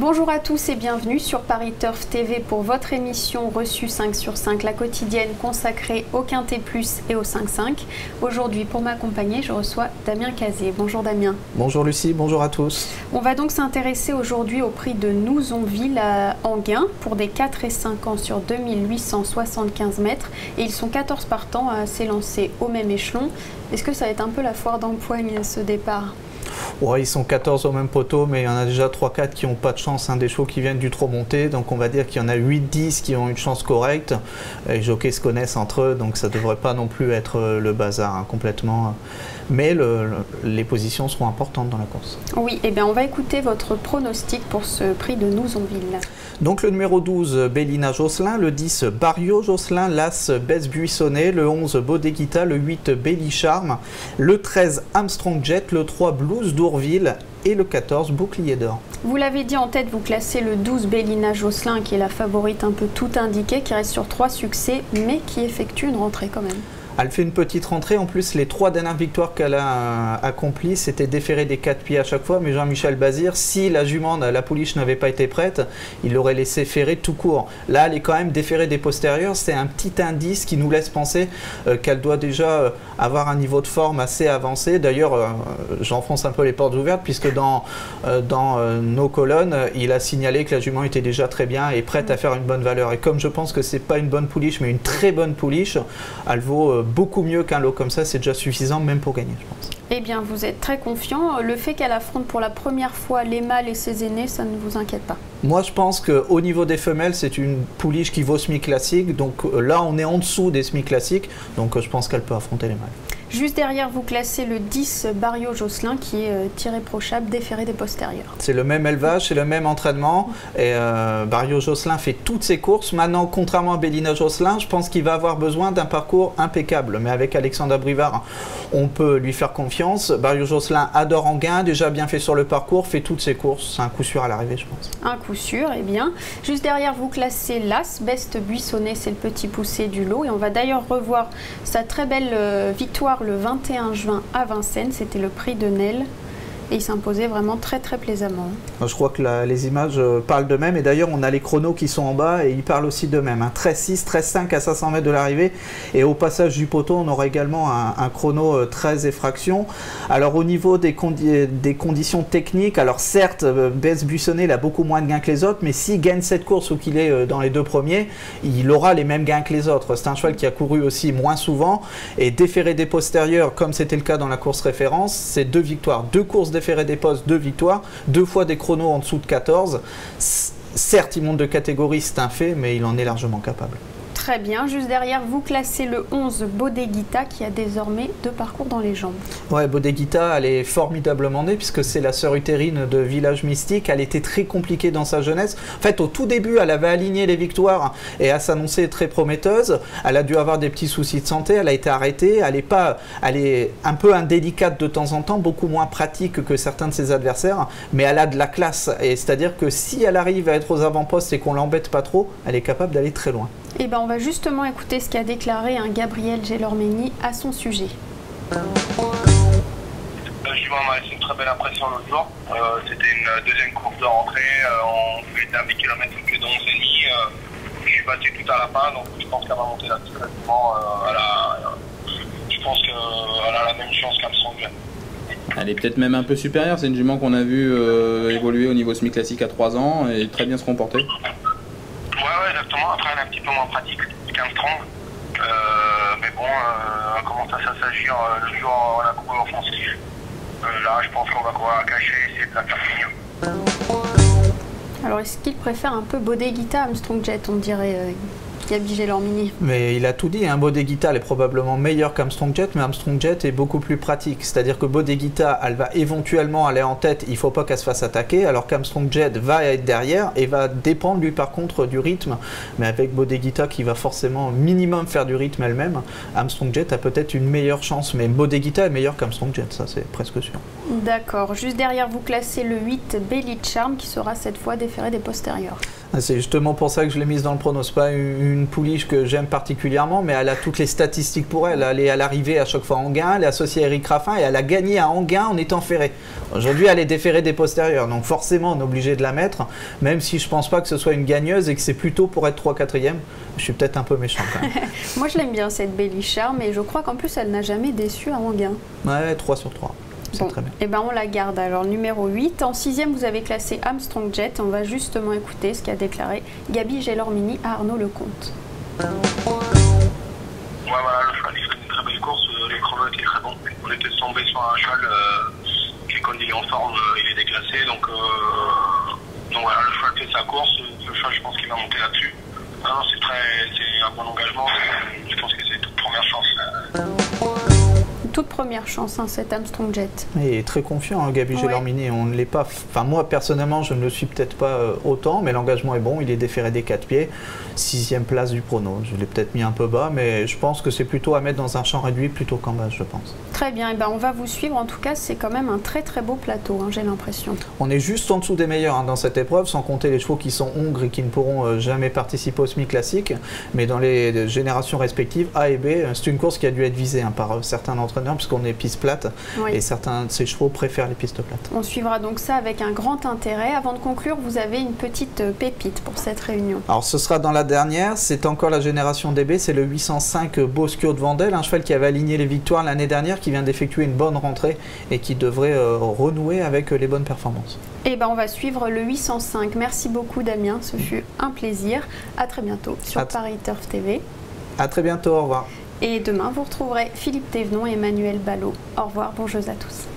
Bonjour à tous et bienvenue sur Paris Turf TV pour votre émission reçue 5 sur 5, la quotidienne consacrée au Quintet Plus et au 5-5. Aujourd'hui, pour m'accompagner, je reçois Damien Cazé. Bonjour Damien. Bonjour Lucie, bonjour à tous. On va donc s'intéresser aujourd'hui au prix de Nouzonville à Enghien pour des 4 et 5 ans sur 2875 mètres. Et ils sont 14 partants à s'élancer au même échelon. Est-ce que ça va être un peu la foire d'empoigne ce départ ? Ouais, ils sont 14 au même poteau, mais il y en a déjà 3-4 qui n'ont pas de chance, des chevaux qui viennent du trop monté. Donc on va dire qu'il y en a 8-10 qui ont une chance correcte. Les jockeys se connaissent entre eux, donc ça ne devrait pas non plus être le bazar complètement. Mais les positions seront importantes dans la course. Oui, et bien on va écouter votre pronostic pour ce prix de Nouzonville. Donc le numéro 12, Bélina Josselin, le 10, Barrio Josselin, l'As, Bess Buissonnet, le 11, Bodeguita, le 8, Belly Charme, le 13, Armstrong Jet, le 3, Blues d'Ourville et le 14, Bouclier d'Or. Vous l'avez dit en tête, vous classez le 12, Bélina Josselin, qui est la favorite un peu tout indiquée, qui reste sur 3 succès, mais qui effectue une rentrée quand même. Elle fait une petite rentrée. En plus, les 3 dernières victoires qu'elle a accomplies, c'était déféré des 4 pieds à chaque fois. Mais Jean-Michel Bazir, si la jument, la pouliche n'avait pas été prête, il l'aurait laissé ferrer tout court. Là, elle est quand même déférée des postérieurs. C'est un petit indice qui nous laisse penser qu'elle doit déjà avoir un niveau de forme assez avancé. D'ailleurs, j'enfonce un peu les portes ouvertes puisque dans nos colonnes, il a signalé que la jument était déjà très bien et prête à faire une bonne valeur. Et comme je pense que c'est pas une bonne pouliche, mais une très bonne pouliche, elle vaut beaucoup mieux qu'un lot comme ça, c'est déjà suffisant même pour gagner, je pense. Eh bien, vous êtes très confiant. Le fait qu'elle affronte pour la première fois les mâles et ses aînés, ça ne vous inquiète pas? Moi, je pense qu'au niveau des femelles, c'est une pouliche qui vaut SMI classique. Donc là, on est en dessous des SMI classiques. Donc je pense qu'elle peut affronter les mâles. Juste derrière, vous classez le 10, Barrio Josselin, qui est irréprochable, déféré des postérieurs. C'est le même élevage, c'est le même entraînement. Et Barrio Josselin fait toutes ses courses. Maintenant, contrairement à Bélina Josselin, je pense qu'il va avoir besoin d'un parcours impeccable. Mais avec Alexandre Abrivard, on peut lui faire confiance. Barrio Josselin adore Enghien, déjà bien fait sur le parcours, fait toutes ses courses. C'est un coup sûr à l'arrivée, je pense. Un coup sûr, eh bien. Juste derrière, vous classez l'As, Bess Buissonnet, c'est le petit poussé du lot. Et on va d'ailleurs revoir sa très belle victoire le 21 juin à Vincennes, c'était le prix de Nel et il s'imposait vraiment très plaisamment. Je crois que les images parlent d'eux-mêmes et d'ailleurs on a les chronos qui sont en bas et ils parlent aussi d'eux-mêmes. 13-6, 13-5 à 500 mètres de l'arrivée et au passage du poteau on aura également un chrono 13 effractions. Alors au niveau des conditions techniques, alors certes Bess Buissonnet il a beaucoup moins de gains que les autres, mais s'il gagne cette course ou qu'il est dans les 2 premiers, il aura les mêmes gains que les autres. C'est un cheval qui a couru aussi moins souvent et déféré des postérieurs comme c'était le cas dans la course référence, c'est 2 victoires, 2 courses déféré des postes, 2 victoires, 2 fois des chronos en dessous de 14. Certes, il monte de catégorie, c'est un fait, mais il en est largement capable. Très bien. Juste derrière, vous classez le 11, Bodeguita, qui a désormais 2 parcours dans les jambes. Ouais, Bodeguita, elle est formidablement née, puisque c'est la sœur utérine de Village Mystique. Elle était très compliquée dans sa jeunesse. En fait, au tout début, elle avait aligné les victoires et elle s'annonçait très prometteuse. Elle a dû avoir des petits soucis de santé. Elle a été arrêtée. Elle est un peu indélicate de temps en temps, beaucoup moins pratique que certains de ses adversaires, mais elle a de la classe. Et c'est-à-dire que si elle arrive à être aux avant-postes et qu'on l'embête pas trop, elle est capable d'aller très loin. Et ben on va justement écouter ce qu'a déclaré Gabriel Gelormeni à son sujet. Le jument m'a laissé une très belle impression l'autre jour. C'était une deuxième course de rentrée. On fait 1 km que de 11,5. Je suis battu tout à la fin, donc je pense qu'elle va monter là-dessus. Je pense qu'elle a la même chance qu'Armstrong Jet. Elle est peut-être même un peu supérieure. C'est une jument qu'on a vu évoluer au niveau semi-classique à 3 ans et très bien se comporter. Ouais, exactement. Après, elle est un petit peu moins pratique qu'Armstrong. Mais bon, elle commence à s'agir le jour où on a couru offensif. Là, je pense qu'on va courir à cacher et essayer de la faire finir. Alors, est-ce qu'il préfère un peu Bodeguita à Armstrong Jet, on dirait Gabi Gelormini? Mais il a tout dit, Bodeguita est probablement meilleur qu'Armstrong Jet, mais Armstrong Jet est beaucoup plus pratique. C'est-à-dire que Bodeguita, elle va éventuellement aller en tête, il ne faut pas qu'elle se fasse attaquer, alors qu'Armstrong Jet va être derrière et va dépendre lui par contre du rythme. Mais avec Bodeguita qui va forcément minimum faire du rythme elle-même, Armstrong Jet a peut-être une meilleure chance, mais Bodeguita est meilleur qu'Armstrong Jet, ça c'est presque sûr. D'accord, juste derrière vous classez le 8, Belly Charme, qui sera cette fois déféré des postérieurs. C'est justement pour ça que je l'ai mise dans le prono. C'est pas une pouliche que j'aime particulièrement, mais elle a toutes les statistiques pour elle. Elle est à l'arrivée à chaque fois en gain, elle est associée à Eric Raffin et elle a gagné à Enghien en étant ferrée. Aujourd'hui, elle est déférée des postérieurs, donc forcément on est obligé de la mettre, même si je pense pas que ce soit une gagneuse et que c'est plutôt pour être 3/4e. Je suis peut-être un peu méchant quand même. Moi je l'aime bien cette Belly Charm, mais je crois qu'en plus elle n'a jamais déçu à Enghien. Ouais, 3 sur 3. Bon, très bien. Et ben on la garde alors numéro 8. En 6e, vous avez classé Armstrong Jet. On va justement écouter ce qu'a déclaré Gaby Gelormini à Arnaud Lecomte. Ouais, voilà, le cheval il fait une très belle course, les chronos étaient très bons. On était tombé sur un cheval qui, quand il est en forme, il est déclassé. Donc voilà, le cheval fait sa course. Le cheval, je pense qu'il va monter là-dessus. Non, c'est un bon engagement. Je pense que c'est toute première chance. Toute première chance, hein, cet Armstrong Jet. Il est très confiant, hein, Gaby Gelormini. On ne l'est pas. Enfin, moi, personnellement, je ne le suis peut-être pas autant, mais l'engagement est bon. Il est déféré des 4 pieds. 6e place du prono. Je l'ai peut-être mis un peu bas, mais je pense que c'est plutôt à mettre dans un champ réduit plutôt qu'en bas, je pense. Très bien. Et ben, on va vous suivre. En tout cas, c'est quand même un très très beau plateau, hein, j'ai l'impression. On est juste en dessous des meilleurs hein, dans cette épreuve, sans compter les chevaux qui sont hongres et qui ne pourront jamais participer au semi-classique. Mais dans les générations respectives, A et B, c'est une course qui a dû être visée hein, par certains entraîneurs, puisqu'on est piste plate et certains de ces chevaux préfèrent les pistes plates. On suivra donc ça avec un grand intérêt. Avant de conclure, vous avez une petite pépite pour cette réunion. Alors ce sera dans la dernière, c'est encore la génération DB, c'est le 805 Boschio de Vandel, un cheval qui avait aligné les victoires l'année dernière, qui vient d'effectuer une bonne rentrée et qui devrait renouer avec les bonnes performances. Et ben on va suivre le 805. Merci beaucoup Damien, ce fut un plaisir. À très bientôt sur Paris Turf TV. À très bientôt, au revoir. Et demain, vous retrouverez Philippe Thévenon et Emmanuel Ballot. Au revoir, bon jeu à tous.